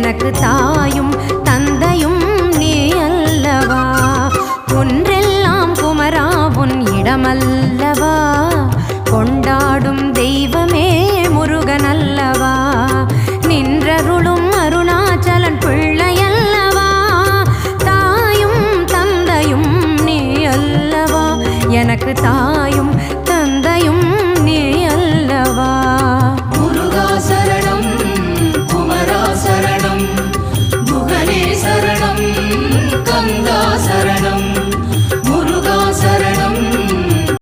எனக்கு தாயும் தந்தையும் நீ அல்லவா. ஒன்றெல்லாம் குமரா உன் இடமல்லவா. கொண்டாடும் தெய்வமே முருகன் அல்லவா. நின்றருளும் அருணாச்சலன் பிள்ளையல்லவா. தாயும் தந்தையும் நீ அல்லவா. எனக்கு தாயும்